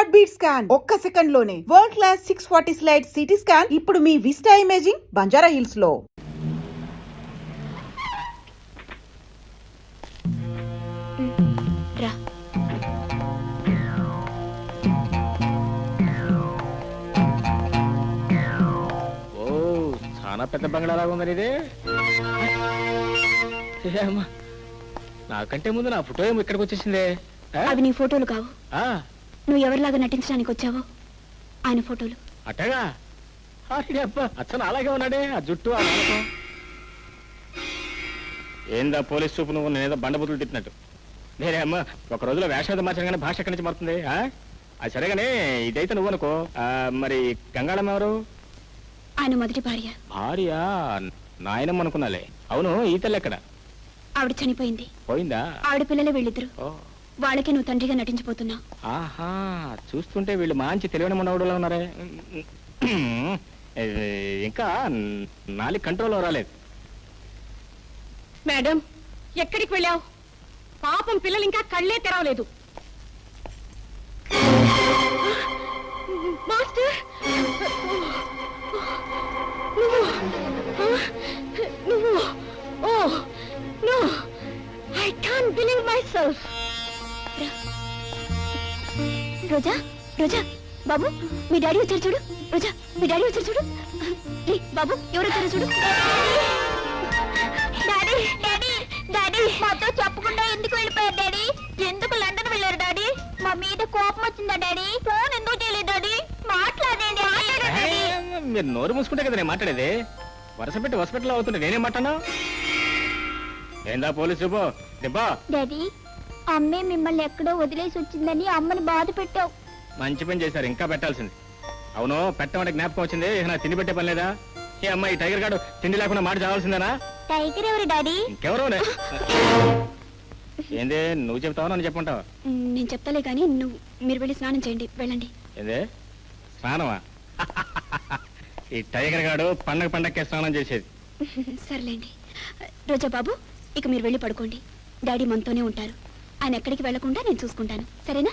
Heart beat scan ఒక్క second లోనే world class 640 slide CT scan ఇప్పుడు మీ విస్టా ఇమేజింగ్ బంజారా హిల్స్ లో. చాలా పెద్ద బంగ్లాలాగా ఉందని ఇది. నాకంటే ముందు నా ఫోటో ఏమో ఇక్కడికి వచ్చేసిందే. అవి నీ ఫోటోలు కావు, నువ్వు ఎవరిలాగా నటించడానికి వచ్చావో ఆయన ఫోటోలు. అట్టగా అచ్చను అలాగే ఉన్నాడే, ఆ జుట్టు ఆ నాలుకం. ఏందా పోలీస్ చూపు నువ్వు నేనేదో బండబుతులు తిట్టినట్టు. నేనే అమ్మ ఒక రోజులో వేషాది మార్చాను కానీ భాష ఎక్కడి నుంచి మారుతుంది. అది సరేగానే ఇదైతే నువ్వు అనుకో. మరి గంగాళమ్మ ఎవరు? ఆయన మొదటి భార్య. భార్య నాయనమ్మ అనుకున్నాలే. అవును ఈ తల్లి ఎక్కడ? ఆవిడ చనిపోయింది. పోయిందా? ఆవిడ పిల్లలే వీళ్ళిద్దరు. వాళ్ళకి నువ్వు తండ్రిగా నటించిపోతున్నావు. ఆహా, చూస్తుంటే వీళ్ళు మంచి తెలివైన మనవడులా ఉన్నారే. ఇంకా నాలుగు కంట్రోల్ రాలేదు. మేడం ఎక్కడికి వెళ్ళావు? పాపం పిల్లలు ఇంకా కళ్ళే తెరవలేదు. మాస్టర్ నువ్వు oh no I can't believe myself. Roja Roja బాబు మీ డాడీ వచ్చారు చూడు. రోజా మీ డాడీ వచ్చారు చూడు. బాబు ఎవరు వచ్చారు చూడు. డాడీ డాడీ డాడీ మాతో చెప్పకుండా ఎందుకు వెళ్ళిపోయారు డాడీ? ఎందుకు లండన్ వెళ్ళారు డాడీ? మా మీద కోపం వచ్చిందా డాడీ? ఫోన్ ఎందుకు చేయలేదు డాడీ? మాట్లాడండి. మీరు నోరు మూసుకుంటే కదా నేను మాట్లాడేది. వరుస పెట్టి హాస్పిటల్ అవుతుంటే నేనేం మాట్లాడా? ఏందా పోలీసు దిబ్బా? డాడీ అమ్మే మిమ్మల్ని ఎక్కడో వదిలేసి వచ్చిందని అమ్మని బాధ పెట్టావు. మంచి పని చేశారు, ఇంకా పెట్టాల్సింది. అవును పెట్టమంటే జ్ఞాపకం వచ్చింది. నా తిండి పెట్టే పని లేదా? ఏ అమ్మాయి టైగర్ గాడు తిండి లేకుండా మాట చావాల్సిందేనా? టైగర్ ఎవరు డాడీ? ఇంకెవరు? ఏంది నువ్వు చెప్తావా నన్ను చెప్పంటావా? నేను చెప్తాలే కానీ మీరు వెళ్ళి స్నానం చేయండి. వెళ్ళండి. ఏందే స్నానమా? ఈ టైగర్ గాడు పండగకే స్నానం చేసేది. సర్లేండి. రోజా బాబు ఇక మీరు వెళ్ళి పడుకోండి. డాడీ మనతోనే ఉంటారు. ఆయన ఎక్కడికి వెళ్లకుండా నేను చూసుకుంటాను, సరేనా?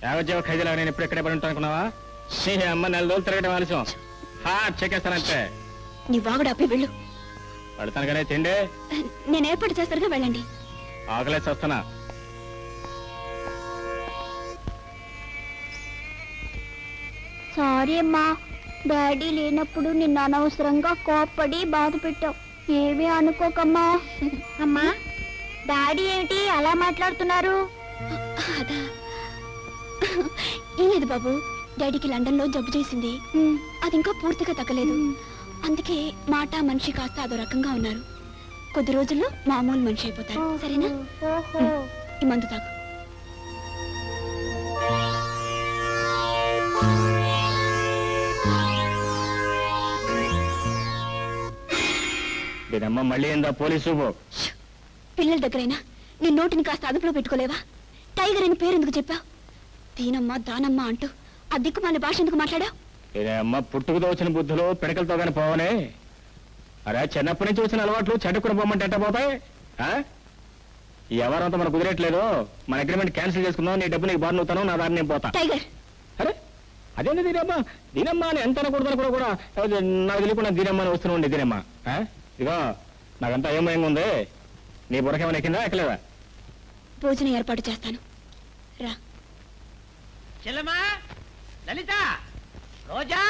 యావజ్జీవ ఖైదీలా నేను ఎప్పుడు ఎక్కడే పడి ఉంటాను అనుకున్నావా? అమ్మ 4 రోజులు తిరగడం ఆలస్యం. హార్ట్ చెక్కేస్తానంటే నీ వాగుడు ఆపి వెళ్ళు. పడతాను కానీ తిండి నేను ఏర్పాటు చేస్తారుగా, వెళ్ళండి. ఆకలేసి వస్తున్నా. సారీ అమ్మా, డాడీ లేనప్పుడు నిన్ను అనవసరంగా కోప్పడి బాధ పెట్టావు. ఏమీ అనుకోకమ్మా. అమ్మా డాడీ ఏమిటి అలా మాట్లాడుతున్నారు? అదా ఏం లేదు బాబు, డాడీకి లండన్ లో జబ్బు చేసింది. అది ఇంకా పూర్తిగా తగ్గలేదు. అందుకే మాట మనిషి కాస్త అదో రకంగా ఉన్నారు. కొద్ది రోజుల్లో మామూలు మనిషి అయిపోతారు, సరేనా? ఈ మందు తాగు. దీనమ్మ మళ్ళీ ఏందా పోలీసు? పిల్లల దగ్గరైనా నీ నోటిని కాస్త అదుపులో పెట్టుకోలేవా? టైగర్ అని పేరు ఎందుకు చెప్పావు? దీనమ్మ దానమ్మ అంటూ ఆ దిక్కుమాలి భాష ఎందుకు మాట్లాడావు? అమ్మ పుట్టుకతో వచ్చిన బుద్ధులు పిడకలతో కానీ పోవనే. అరే చిన్నప్పటి నుంచి వచ్చిన అలవాట్లు చెడ్డకుని పోమంటే ఎట్ట పోతాయి? ఎవరంతా మనకు కుదిరేట్లేదు. మన అగ్రిమెంట్ క్యాన్సిల్ చేసుకుందాం. నీ డబ్బు నీకు బాధ నవ్వుతాను, నా దారి నేను పోతా. టైగర్ అరే అదేంటి దీనమ్మ అని ఎంత అనకూడదని కూడా నాకు తెలియకుండా దీనమ్మ అని వస్తూనే ఉండే. దీనమ్మ ఇదిగో నాకంతా అయోమయంగా ఉంది. నీ బుర్రకేమైనా ఎక్కిందా ఎక్కలేదా? భోజనం ఏర్పాటు చేస్తాను, రా. చెల్లమ్మా, లలిత, రోజా,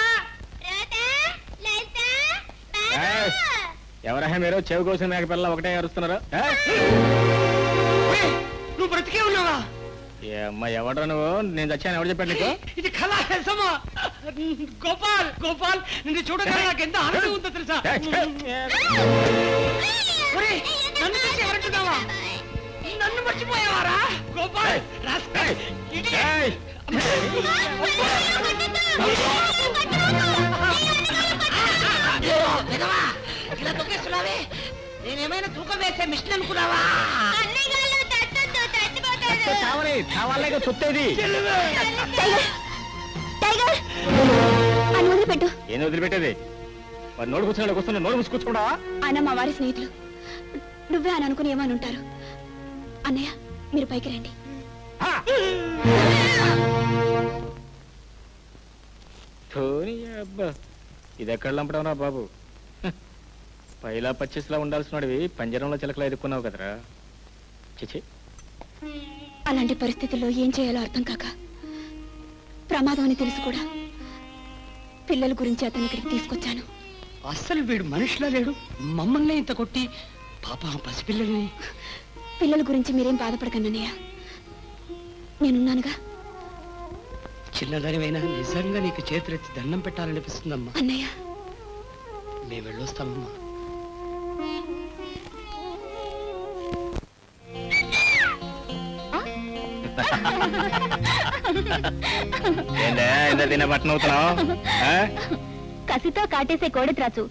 ఎవరహా మీరు? చెవి కోసిన మేక పిల్లలు ఒకటే అరుస్తున్నారు. నువ్వు బ్రతికే ఉన్నావా? అమ్మా ఎవడ్రా నువ్వు? నేను చచ్చాను ఎవరు చెప్పాడు నీకు? ఇది కళా గోపాల్ గోపాల్, నిన్ను చూడగానే నాకు ఎంత ఆనందం ఉందో తెలుసా? నన్ను చూసి ఎవరంటున్నావా? నన్ను మర్చిపోయావారా గోపాల్? ఇలా తొక్కేస్తున్నావే, నేనేమైనా తూకం వేసే మిషన్ అనుకున్నావా? వదిలిపెట్టు. ఏం వదిలిపెట్టేది? నోడు కూర్చున్నాడు కూర్చున్నా నోడు మూసి కూర్చోడా? ఆయన మా వారి స్నేహితులు. నువ్వే అని అనుకుని ఏమని ఉంటారు. అన్నయ్య మీరు పైకి రండి. అబ్బా ఇది ఎక్కడ లంపడం రా బాబు. హ, పైలా పచ్చిస్లా ఉండాల్సినవి పంజరంలో చిలకలా ఎదుర్కొన్నావు కదరా. చిచి. అలాంటి పరిస్థితుల్లో ఏం చేయాలో అర్థం కాక ప్రమాదం అని తెలుసు కూడా పిల్లల గురించి అతని ఇక్కడికి తీసుకొచ్చాను. అస్సలు వీడు మనిషిలా లేడు, మమ్మల్ని ఇంత కొట్టి పాప పసిపిల్లల్ని. పిల్లల గురించి మీరేం బాధపడకండి అన్నయ్య, నేనున్నానుగా. చిన్నదానివైనా నిజంగా నీకు చేతులెత్తి దండం పెట్టాలనిపిస్తుందమ్మా. అన్నయ్య మేము వెళ్ళొస్తామమ్మా. ఏందే ఇంత తిన్న బట్టన అవుతున్నావు? కసితో కాటేసే కోడి త్రాచు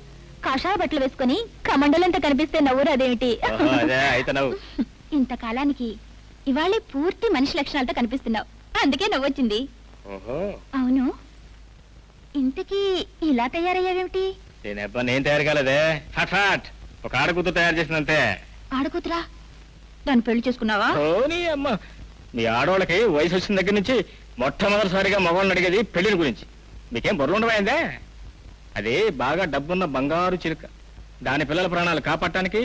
కాషాయ బట్టలు వేసుకుని కమండలంతా కనిపిస్తే నవ్వురు అదేమిటి? అదే అయితే నవ్వు. ఇంతకాలానికి ఇవాళే పూర్తి మనిషి లక్షణాలతో కనిపిస్తున్నావు, అందుకే నవ్వొచ్చింది. ఓహో అవును, ఇంతకీ ఇలా తయారయ్యావేమిటి? నేనబ్బా నేను తయారు కాలేదే. ఫట్ ఫట్ ఒక ఆడకూతురు తయారు చేసినంతే. ఆడకూతురా? దాన్ని పెళ్లి చేసుకున్నావా? ఓనీ అమ్మ, మీ ఆడవాళ్ళకి వయసు వచ్చిన దగ్గర నుంచి మొట్టమొదటిసారిగా మగవాళ్ళని అడిగేది పెళ్లిని గురించి. మీకేం బొర్రలు ఉండవైందే? అది బాగా డబ్బున్న బంగారు చిలుక. దాని పిల్లల ప్రాణాలు కాపాడటానికి,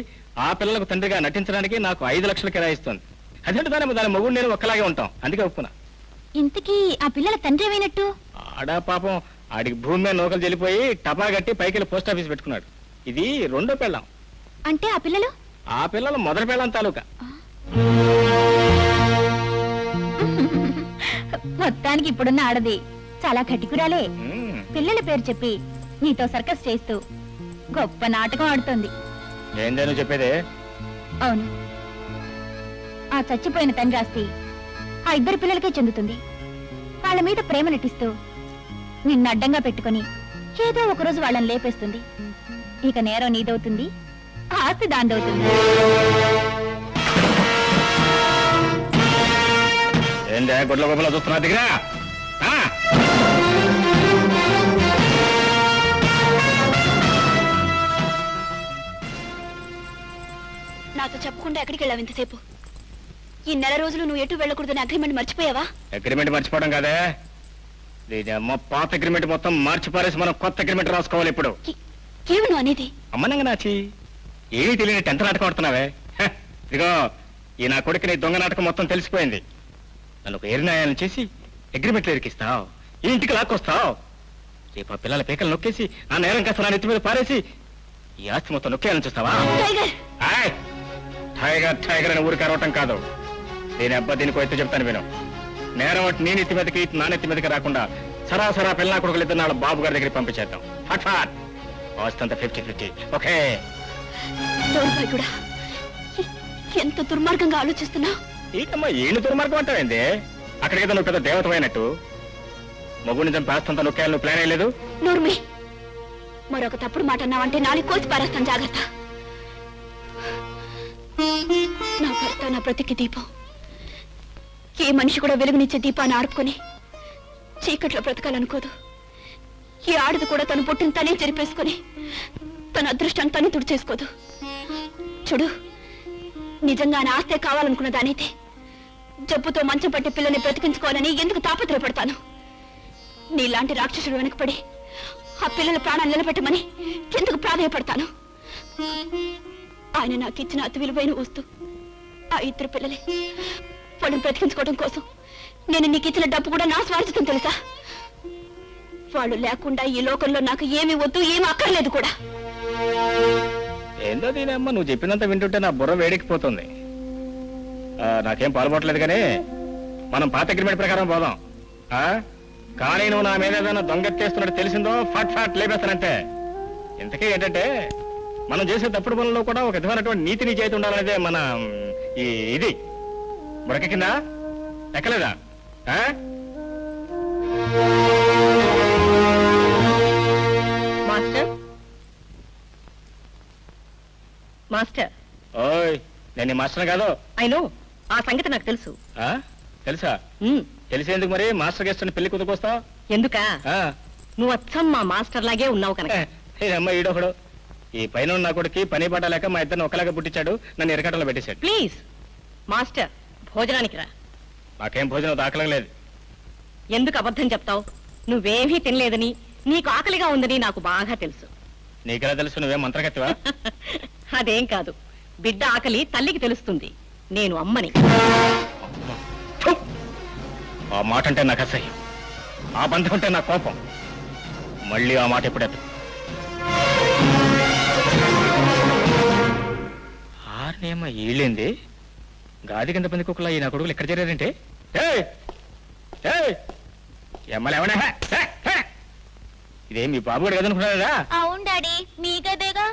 ఆ పిల్లలకు తండ్రిగా నటించడానికి నాకు 5 లక్షలు కిరాయిస్తుంది. అదేంటి దాని మొగుడు నేను ఒక్కలాగే ఉంటాం, అందుకే ఒప్పుకున్నా. ఇంతకీ ఆ పిల్లల తండ్రి ఏమైనట్టు? ఆడా పాపం ఆడికి భూమి మీద నూకలు చెల్లిపోయి టపా కట్టి పైకి పోస్ట్ ఆఫీస్ పెట్టుకున్నాడు. ఇది రెండో పెళ్ళాం. అంటే ఆ పిల్లలు? ఆ పిల్లలు మొదటి పెళ్ళాం తాలూకా. మొత్తానికి ఇప్పుడున్న ఆడది చాలా కటికురాలే. మ్మ్. పిల్లల పేరు చెప్పి నీతో సర్కస్ చేస్తూ గొప్ప నాటకం ఆడుతోంది. ఏందే నువ్వు చెప్పేది? అవును, ఆ చచ్చిపోయిన తండ్రి ఆస్తి ఆ 2 పిల్లలకే చెందుతుంది. వాళ్ళ మీద ప్రేమ నటిస్తూ నిన్ను అడ్డంగా పెట్టుకుని ఏదో ఒకరోజు వాళ్ళని లేపేస్తుంది. ఇక నేరం నీదవుతుంది, ఆ ఆస్తి దాందవుతుంది. ఏందే గుడ్ల గొప్పలో చూస్తున్నా దగ్గర? నాతో చెప్పకుండా ఎక్కడికి వెళ్ళావు ఇంతసేపు? ఈ నెల రోజులు నువ్వు ఎటు వెళ్ళకూడదని అగ్రిమెంట్ మర్చిపోయావా? అగ్రిమెంట్ మర్చిపోవడం కాదే, దీని అమ్మ పాత అగ్రిమెంట్ మొత్తం మార్చిపారేసి మనం కొత్త అగ్రిమెంట్ రాసుకోవాలి ఇప్పుడు. ఏమి నువ్వు అనేది? అమ్మనంగా నాచి ఏమీ తెలియని టెంట నాటకం ఆడుతున్నావే. హ, ఇదిగో ఈ నా కొడుకు నీ దొంగ నాటకం మొత్తం తెలిసిపోయింది. నన్ను ఒక ఏరినాయాలను చేసి అగ్రిమెంట్లు ఎరికిస్తావు, ఈ ఇంటికి లాక్కొస్తావు. రేపు ఆ పిల్లల పీకలు నొక్కేసి ఆ నేరం కాస్త నా నెత్తి మీద పారేసి ఈ ఆస్తి మొత్తం నొక్కేయాలని చూస్తావా? టైగర్! ఆయ్, టైగర్ టైగర్ అని ఊరికి అరవటం కాదు. నేను అబ్బా దీనికి అయితే చెప్తాను విను. నేరం ఒకటి నీ నెత్తి మీదకి నా నెత్తి మీదకి రాకుండా సరాసరా పిల్ల కొడుకులు ఇద్దరు నాళ్ళ బాబు గారి దగ్గరికి పంపించేద్దాం. ఫట్ ఫట్ ఆస్తంతా 50-50. ఓకే? కూడా ఎంత దుర్మార్గంగా ఆలోచిస్తున్నా. ఈకమ్మా ఏళ్ళు దుర్మార్గం అంటావేంది? అక్కడికి నువ్వు పెద్ద దేవతమైనట్టు మగుని చంపి ఆస్తంతా నొక్కేయాలని నువ్వు ప్లాన్ అయ్యలేదు. నోర్మి, మరొక తప్పుడు మాట అన్నావంటే నాలుగు కోసి పారేస్తాను, జాగ్రత్త. నా భర్త నా బ్రతికి దీపం. ఏ మనిషి కూడా వెలుగునిచ్చే దీపాన్ని ఆడుకొని చీకట్లో బ్రతకాలనుకోదు. ఈ ఆడది కూడా తను పుట్టిన తనే చెరిపేసుకొని తన అదృష్టాన్ని తను తుడిచేసుకోదు. చూడు, నిజంగా నా ఆస్తే కావాలనుకున్న దానైతే జబ్బుతో మంచం పట్టి పిల్లని బ్రతికించుకోవాలని ఎందుకు తాపత్రయపడతాను? నీలాంటి రాక్షసుడు వెనకపడి ఆ పిల్లల ప్రాణాలు నిలబెట్టమని ఎందుకు ప్రాధాయపడతాను? ఆయన నాకు ఇచ్చిన అతి విలువైన వస్తూ ఆ 2 పిల్లలే. వాళ్ళని బ్రతికించుకోవడం కోసం నేను నీకు ఇచ్చిన డబ్బు కూడా నా స్వార్థం తెలుసా? వాళ్ళు లేకుండా ఈ లోకంలో నాకు ఏమీ వద్దు, ఏమీ అక్కర్లేదు కూడా. ఏందో దీనమ్మ నువ్వు చెప్పినంత వింటుంటే నా బుర్ర వేడెక్కిపోతుంది. నాకేం పాల్పడలేదు కానీ మనం పాత అగ్రిమెంట్ ప్రకారం పోదాం. కానీ నువ్వు నా మీద ఏదైనా దొంగెత్తేస్తున్నట్టు తెలిసిందో ఫట్ ఫట్ లేపేస్తానంటే. ఇంతకీ ఏంటంటే మనం చేసే తప్పుడు పనుల్లో కూడా ఒక విధమైనటువంటి నీతి నిజాయితీ ఉండాలనేదే మన ఇది బుడక కింద ఎక్కలేదా? మాస్టర్ మాస్టర్ ఓయ్, నేను మాస్టర్ కాదు. అయినో ఆ సంగతి నాకు తెలుసు. తెలుసా? తెలిసేందుకు మరి మాస్టర్ గెస్ట్ పెళ్లి కుదుకొస్తా? ఎందుకా? నువ్వు అచ్చం మా మాస్టర్ లాగే ఉన్నావు కనుక. అమ్మ ఈడొకడు ఈ పైన నా కొడుకు పని పాట లేక మా ఇద్దరిని ఒకలాగా పుట్టించాడు, నన్ను ఎరకటలో పెట్టేశాడు. ప్లీజ్ మాస్టర్, భోజనానికి రా. నాకేం భోజనం దాఖలం లేదు. ఎందుకు అబద్ధం చెప్తావు? నువ్వేమీ తినలేదని నీకు ఆకలిగా ఉందని నాకు బాగా తెలుసు. నీకెలా తెలుసు? నువ్వే మంత్రగతివా? అదేం కాదు, బిడ్డ ఆకలి తల్లికి తెలుస్తుంది. నేను అమ్మని. థు! ఆ మాట అంటే నాకు అసహ్యం, ఆ బంధం అంటే నా కోపం. మళ్ళీ ఆ మాట ఎప్పుడెత్తు. ఆర్నేమ ఈళ్ళింది గాది కింద పంది కుక్కలా ఈ నా కొడుకులు ఎక్కడ చేరారంటే? ఎమ్మలేమనే ఇదే మీ బాబు గారు కదనుకున్నారా? అవును డాడీ, మీ గదేగా.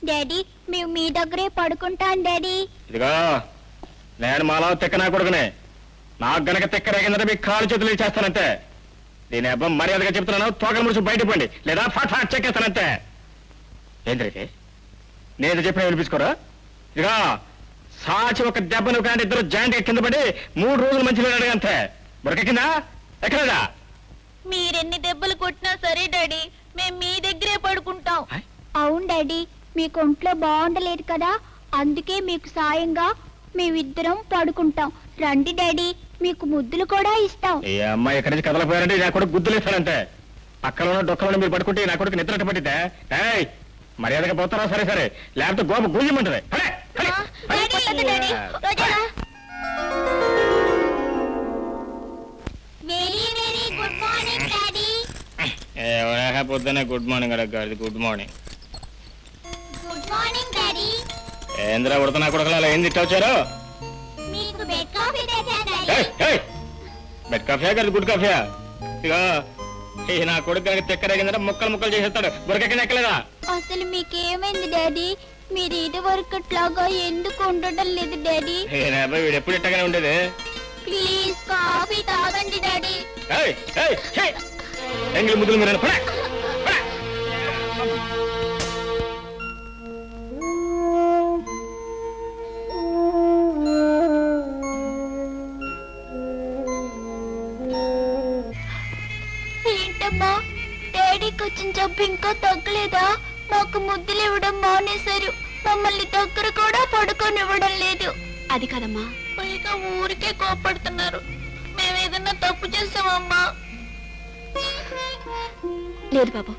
డాడీ మేము మీ దగ్గరే పడుకుంటాం డాడీ. ఇదిగో నేను మాలా తెక్క నా కొడుకునే. నాకు గనక తెక్క రేగిందంటే మీ కాలు చేతులు ఇచ్చేస్తానంతే. దీని అబ్బం మర్యాదగా చెప్తున్నాను, తోకల ముడుచు బయట పండి, లేదా ఫాట్ ఫాట్ చెక్కేస్తానంతే. ఏంటంటే నేను చెప్పిన వినిపించుకోరా? ఇదిగా సాచి ఒక దెబ్బను కానీ ఇద్దరు జాయింట్ కింద పడి 3 రోజులు మంచిగా అడగంతే. బురకెక్కిందా? ఎక్కడదా? మీరెన్ని దెబ్బలు కొట్టినా సరే డాడీ, మేము మీ దగ్గరే పడుకుంటాం. ఆయ్. అవును డాడీ, మీకు ఒంట్లో బాగుండలేదు కదా, అందుకే మీకు సాయంగా మేమిద్దరం పడుకుంటాం. రండి డాడీ, మీకు ముద్దులు కూడా ఇస్తాం. ఈ అమ్మాయి ఎక్కడి నుంచి కదలపోయారంటే నా కొడుకు గుద్దులేస్తానంతే. పక్కన డొక్కలో మీరు పడుకుంటే నా కొడుకు నిద్రట పట్టిద్దా? ఏయ్ మర్యాదగా పోతారా? సరే సరే, లేకపోతే గోప గుయ్యమంటది. పొద్దునే గుడ్ మార్నింగ్ అడగాలి. Good morning. Good morning daddy. ఏంద్రా ఉడతనా కొడుకులా అలా ఏం తిట్టవచ్చారు? మీకు బెడ్ కాఫీ తెచ్చా డాడీ. బెడ్ కాఫీయా కాదు గుడ్ కాఫీయా? ఇక ఈ నా కొడుకు కనుక తెక్కరేగిందంటే ముక్కలు ముక్కలు చేసేస్తాడు. బురకెక్కిన ఎక్కలేదా? అసలు మీకేమైంది డాడీ? మీరు ఇది వరకట్లాగా ఎందుకు ఉండడం లేదు డాడీ? వీడు ఎప్పుడు ఇట్టగానే ఉండేది. ప్లీజ్ కాఫీ తాగండి డాడీ. ఎంగిలి ముద్దులు మీరు పడే. ఏంటమ్మా, డాడీకి వచ్చిన జబ్బు ఇంకా తగ్గలేదా? మాకు ముద్దులు ఇవ్వడం మానేశారు, మమ్మల్ని దగ్గర కూడా పడుకోనివ్వడం లేదు. అది కదమ్మా, పైగా ఊరికే కోపడుతున్నారు. మేమేదన్నా తప్పు చేసామమ్మా? లేదు బాబు,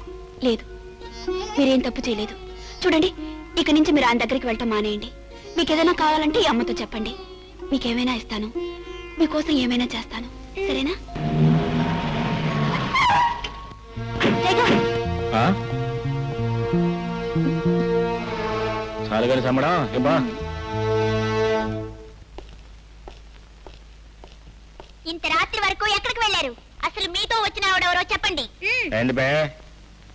లేదు, మీరేం తప్పు చేయలేదు. చూడండి, ఇక నుంచి మీరు ఆయన దగ్గరికి వెళ్ళటం మానేయండి. మీకు ఏదైనా కావాలంటే ఈ అమ్మతో చెప్పండి, మీకేమైనా ఇస్తాను, మీకోసం ఏమైనా చేస్తాను. సరేనా? చాలు గారి సమ్మడా ఇబ్బా. ఇంత రాత్రి వరకు ఎక్కడికి వెళ్ళారు? అసలు మీతో వచ్చిన ఆవిడెవరో చెప్పండి. ఏంది బే,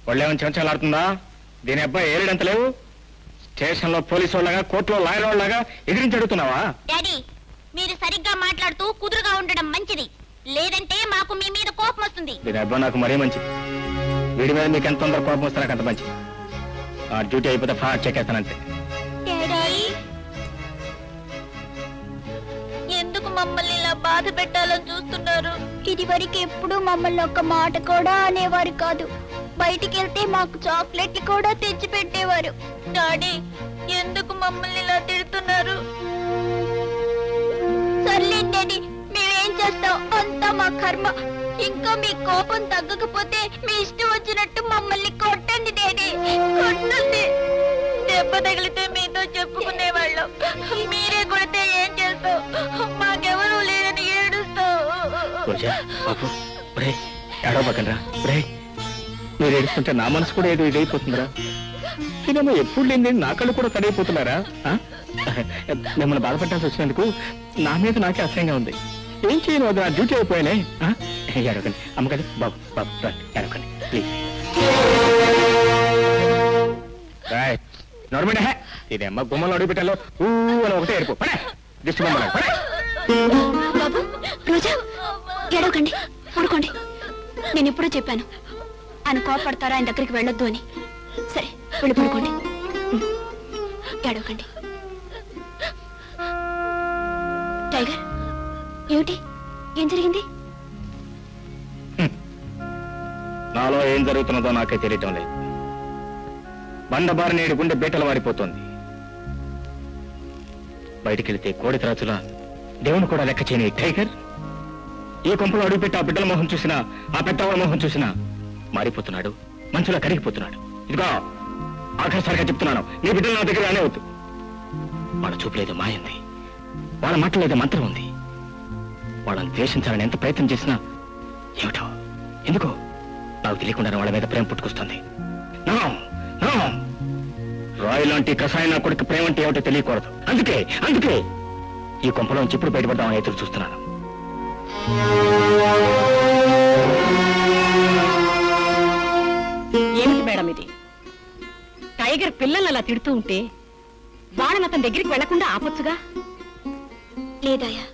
ఒళ్ళేమని చెంచాలాడుతుందా? దీని అబ్బాయి ఏరిడంత లేవు. స్టేషన్ లో పోలీసు వాళ్ళగా, కోర్టులో లాయర్ వాళ్ళగా ఎదిరించి అడుగుతున్నావా? డాడీ, మీరు సరిగ్గా మాట్లాడుతూ కుదురుగా ఉండడం మంచిది, లేదంటే మాకు మీ మీద కోపం వస్తుంది. దీని అబ్బాయి నాకు మరీ మంచిది. వీడి మీద మీకు ఎంత తొందర కోపం వస్తే నాకు అంత మంచిది. ఆ డ్యూటీ అయిపోతే ఫాట్ చెక్కేస్తానంతే. డాడీ, ఎందుకు మమ్మల్ని ఇలా బాధ పెట్టాలని చూస్తున్నారు? ఇది వరకు ఎప్పుడు మమ్మల్ని ఒక్క మాట కూడా అనేవారు కాదు. బయటికి వెళ్తే మాకు చాక్లెట్లు కూడా తెచ్చి పెట్టేవారు. డాడీ, ఎందుకు మమ్మల్ని ఇలా తిడుతున్నారు? సర్లే డాడీ, మేమేం చేస్తాం, అంతా మా కర్మ. ఇంకా మీ కోపం తగ్గకపోతే మీ ఇష్టం వచ్చినట్టు మమ్మల్ని కొట్టండి డాడీ, కొట్టండి. దెబ్బ తగిలితే మీతో చెప్పుకునేవాళ్ళం, మీరే కొడితే ఏం చేస్తావు? మాకెవరూ లేరని ఏడుస్తావు. ఏడవకండ్రా. మీరు ఏడుస్తుంటే నా మనసు కూడా ఏదో ఇదైపోతుందిరా. ఇదేమో ఎప్పుడు లేని నా కళ్ళు కూడా తడైపోతున్నారా? మిమ్మల్ని బాధపడాల్సి వచ్చినందుకు నా మీద నాకే అసహ్యంగా ఉంది. ఏం చేయను, అది నా డ్యూటీ అయిపోయానే. ఏడవకండి అమ్మకండి. బాబు బాబు రండి, ఏడవకండి ప్లీజ్. నోర్మండి, ఇది అమ్మ గుమ్మలో అడుగు పెట్టాలో ఊ అని ఒకటే ఏడుపు. పడే దిష్టి బొమ్మ. బాబు, రోజా, ఏడవకండి, పడుకోండి. నేను ఎప్పుడూ చెప్పాను ఆయన కోపడతారా, ఆయన దగ్గరికి వెళ్ళొద్దు అని. సరే, వెళ్ళి పడుకోండి. ఏడవకండి. టైగర్, ఏమిటి, ఏం జరిగింది? నాలో ఏం జరుగుతున్నదో నాకే తెలియటం లేదు. బండబారి నేడు గుండె బీటలు వాడిపోతుంది. బయటికెళ్తే కోడి త్రాచులా దేవుని కూడా లెక్క చేయని టైగర్ ఈ కొంపలో అడుగుపెట్టి ఆ బిడ్డల మొహం చూసినా, ఆ పెద్దవాళ్ళ మొహం చూసినా మారిపోతున్నాడు, మంచులా కరిగిపోతున్నాడు. ఇదిగో ఆఖరిసారిగా చెప్తున్నాను, నీ బిడ్డలు నా దగ్గర రానేవద్దు. వాళ్ళ చూపులేదో మాయంది, వాళ్ళ మాటలేదో మంత్రం ఉంది. వాళ్ళని ద్వేషించాలని ఎంత ప్రయత్నం చేసినా ఏమిటో ఎందుకో నాకు తెలియకుండా వాళ్ళ మీద ప్రేమ పుట్టుకొస్తుంది. రాయి లాంటి కషాయం నా కొడుకు ప్రేమ అంటే ఏమిటో తెలియకూడదు. అందుకే ఈ కొంపలోంచి ఇప్పుడు బయటపడదామని ఎదురు చూస్తున్నాను. ఏమిటి మేడం ఇది? టైగర్ పిల్లల్ని అలా తిడుతూ ఉంటే వాళ్ళని అతని దగ్గరికి వెళ్లకుండా ఆపొచ్చుగా. లేదాయా,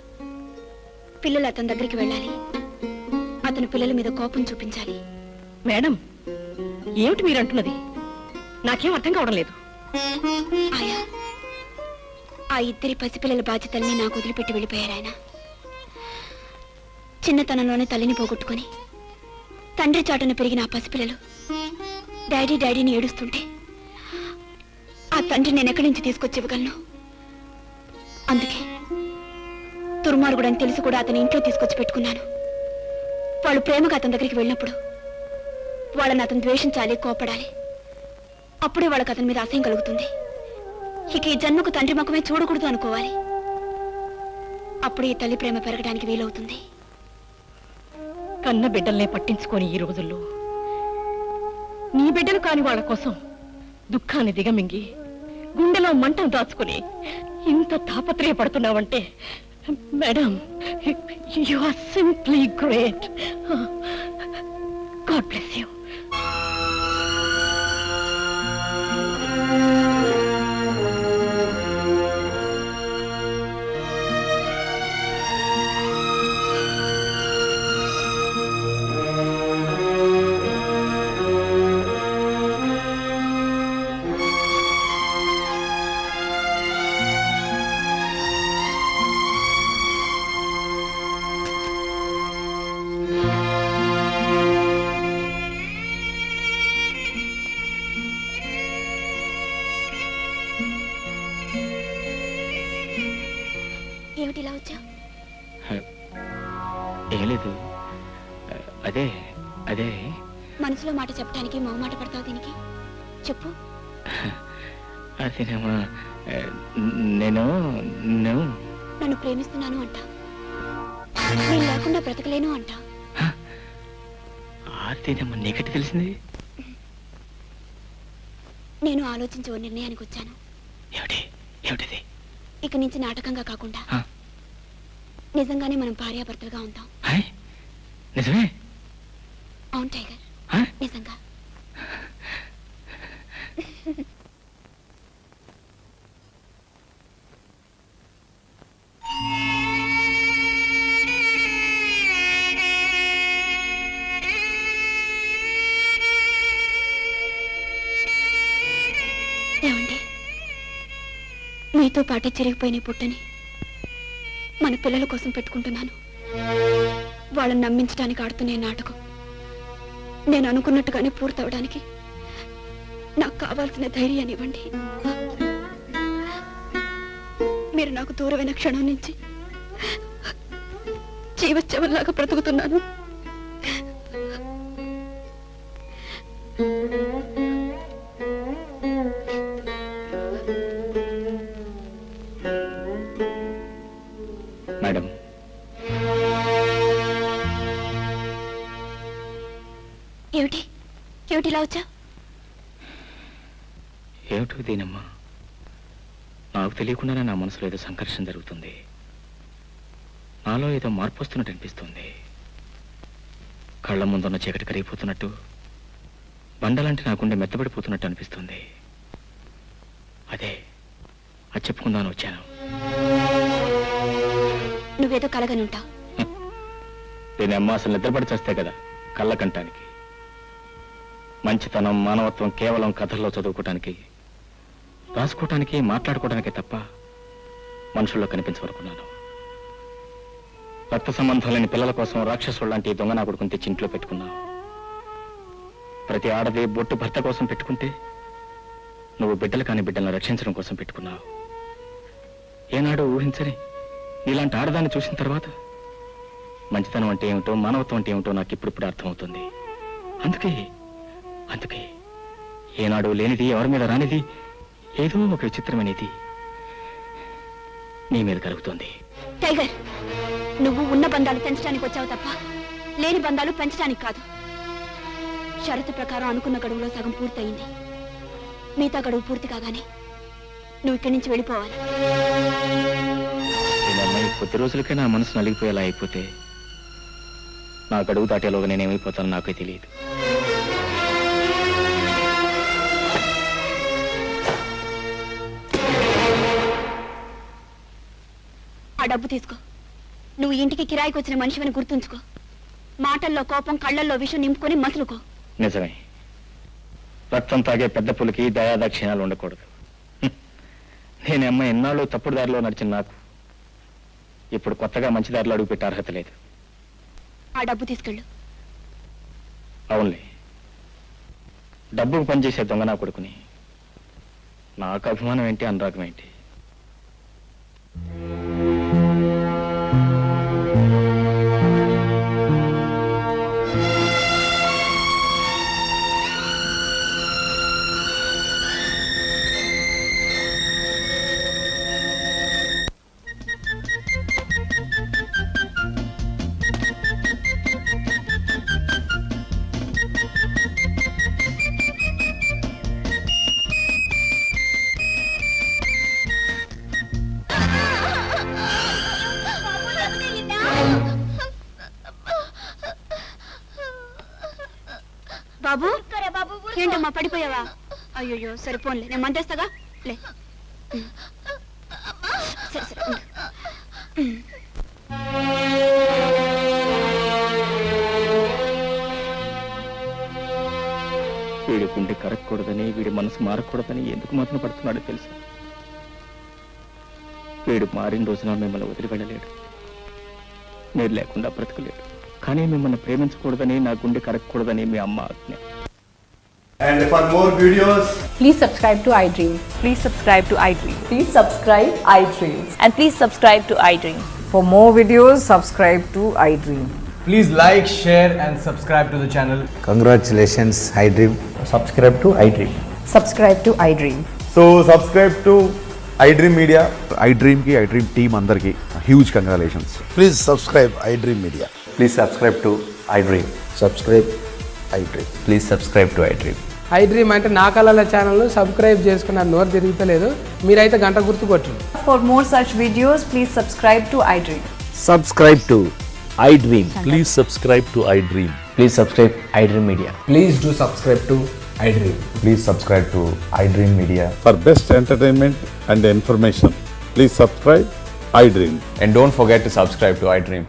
పిల్లలు అతని దగ్గరికి వెళ్ళాలి. అతను పిల్లల మీద కోపం చూపించాలి. మేడం, ఏమిటి మీరంటున్నది? నాకేం అర్థం కావడం లేదు. ఆయా, ఆ ఇద్దరి పసిపిల్లల బాధ్యతల్ని నాకు వదిలిపెట్టి వెళ్ళిపోయారు ఆయన. చిన్నతనంలోనే తల్లిని పోగొట్టుకుని తండ్రి చాటున పెరిగిన ఆ పసిపిల్లలు డాడీ డాడీని ఏడుస్తుంటే ఆ తండ్రి నేను ఎక్కడి నుంచి తీసుకొచ్చి ఇవ్వగలను? అందుకే దుర్మార్గుడని తెలిసి కూడా అతని ఇంట్లో తీసుకొచ్చి పెట్టుకున్నాను. వాళ్ళు ప్రేమగా అతని దగ్గరికి వెళ్ళినప్పుడు వాళ్ళని అతను ద్వేషించాలి, కోపడాలి. అప్పుడే వాళ్ళకి అతని మీద అసహ్యం కలుగుతుంది. ఇక ఈ జన్మకు తండ్రి ముఖమే చూడకూడదు అనుకోవాలి. అప్పుడు ఈ తల్లి ప్రేమ పెరగడానికి వీలవుతుంది. కన్న బిడ్డల్నే పట్టించుకొని ఈ రోజుల్లో నీ బిడ్డలు కాని వాళ్ళ కోసం దుఃఖాన్ని దిగమింగి గుండెలో మంటను దాచుకుని ఇంత తాపత్రయపడుతున్నావంటే madam, you are simply great. God bless you. ఏమిటి ఇలా వచ్చా? ఏం లేదు, అదే అదే మనసులో మాట చెప్పడానికి మొహమాట పడతావు. దీనికి చెప్పు. అదేనమ్మా, నేను నన్ను ప్రేమిస్తున్నాను అంటా, నేను లేకుండా బ్రతకలేను అంటా. అదేనమ్మా, నీకట్టి తెలిసింది? నేను ఆలోచించి ఓ నిర్ణయానికి వచ్చాను. ఏమిటిది? ఇక నుంచి నాటకంగా కాకుండా నిజంగానే మనం భార్యాభర్తలుగా ఉంటాం. నిజమే? అవును టైగర్, నిజంగా. ఏమండి, మీతో పాటే చిరిగిపోయిన పుట్టని మన పిల్లల కోసం పెట్టుకుంటున్నాను. వాళ్ళని నమ్మించడానికి ఆడుతున్న నాటకం నేను అనుకున్నట్టుగానే పూర్తవడానికి నాకు కావాల్సిన ధైర్యాన్ని ఇవ్వండి. మీరు నాకు దూరమైన క్షణం నుంచి జీవచ్చవల్లాగా బ్రతుకుతున్నాను. మేడం, ఏమిటి ఏమిటి ఇలా వచ్చా? ఏమిటో దీనమ్మా, నాకు తెలియకుండానే నా మనసులో ఏదో సంఘర్షణ జరుగుతుంది. నాలో ఏదో మార్పు వస్తున్నట్టు అనిపిస్తుంది. కళ్ళ ముందున్న చీకటి కరిగిపోతున్నట్టు, బండలాంటి నా గుండె మెత్తబడిపోతున్నట్టు అనిపిస్తుంది. అది చెప్పుకుందాను వచ్చాను. నువ్వేదో కలగని ఉంటావు. దీని అమ్మ అసలు నిద్రపడి చేస్తే కదా కళ్ళ కంటానికి. మంచితనం, మానవత్వం కేవలం కథల్లో చదువుకోవటానికి, రాసుకోవటానికి, మాట్లాడుకోవడానికే తప్ప మనుషుల్లో కనిపించవనుకున్నాను. రక్త సంబంధం లేని పిల్లల కోసం రాక్షసుడు లాంటి దొంగ నా కొడుకుని తెచ్చి ఇంట్లో పెట్టుకున్నావు. ప్రతి ఆడది బొట్టు భర్త కోసం పెట్టుకుంటే నువ్వు బిడ్డలు కాని బిడ్డలను రక్షించడం కోసం పెట్టుకున్నావు. ఏనాడు ఊహించని నీలాంటి ఆడదాన్ని చూసిన తర్వాత మంచితనం అంటే ఏమిటో, మానవత్వం అంటే ఏమిటో నాకు ఇప్పుడిప్పుడు అర్థమవుతుంది. అందుకే అందుకే ఏనాడు లేనిది, ఎవరి మీద రానిది, ఏదో ఒక విచిత్రమైనది నీ మీద కలుగుతోంది. టైగర్, నువ్వు ఉన్న బంధాలు పెంచడానికి వచ్చావు తప్ప లేని బంధాలు పెంచడానికి కాదు. షరతు ప్రకారం అనుకున్న గడువులో సగం పూర్తయింది. మిగతా గడువు పూర్తి కాగానే నువ్వు ఇక్కడి నుంచి వెళ్ళిపోవాలి. ఈ అమ్మాయి కొద్ది రోజులకే నా మనసు నలిగిపోయేలా అయిపోతే నా గడువు దాటేలోగా నేనేమైపోతానో నాకే తెలియదు. ఆ డబ్బు తీసుకో. నువ్వు ఇంటికి కిరాయికి వచ్చిన మనిషివని గుర్తుంచుకో. మాటల్లో కోపం, కళ్ళల్లో విషం నింపుకొని మసులుకో. నిజమే, రక్తం తాగే పెద్ద పులికి దయాదాక్షిణాలు ఉండకూడదు. నేను అమ్మాయి ఎన్నాళ్ళు తప్పుడు దారిలో నడిచిన నాకు ఇప్పుడు కొత్తగా మంచి దారిలో అడుగుపెట్టే అర్హత లేదు. ఆ డబ్బు తీసుకెళ్ళు. అవునులే, డబ్బుకు పనిచేసే దొంగ నా కొడుకుని. నాకు అభిమానం ఏంటి, అనురాగం ఏంటి? బాబు, ఏంటమ్మా పడిపోయావా? అయ్యో, సరిపోన్లే, నేను మందేస్తాగా. లే, సరే సరే ఉండు. వీడి గుండె కరగకూడదని, వీడి మనసు మారకూడదని ఎందుకు మాత్రం పడుతున్నాడో తెలుసు. వీడు మారిన రోజున మిమ్మల్ని వదిలి వెళ్ళలేడు, మీరు లేకుండా బ్రతకలేడు. కానీ మిమ్మల్ని ప్రేమించకూడదని, నా గుండె కరగకూడదని మీ అమ్మ ఆజ్ఞ. And for more videos, Please subscribe to iDream. Please subscribe to iDream. Please subscribe iDream. And please subscribe to iDream. For more videos, subscribe to iDream. please like, share, and subscribe to the channel. Congratulations, iDream. Subscribe to iDream. Subscribe to iDream. So, subscribe to iDream Media. iDream ki iDream team అందరికి huge congratulations. Please subscribe iDream Media. Please subscribe to iDream. Subscribe iDream. Please subscribe to iDream. iDream అంటే నా కళల channel subscribe చేసుకున్న నోరు తిరుగుతలేదు. మీరైతే గంట గుర్తు కొట్టండి. For more such videos, please subscribe to iDream. Subscribe to iDream. Please subscribe to iDream. Please subscribe iDream Media. Please do subscribe to iDream. Please subscribe to iDream Media. For best entertainment and information, please subscribe iDream. And don't forget to subscribe to iDream.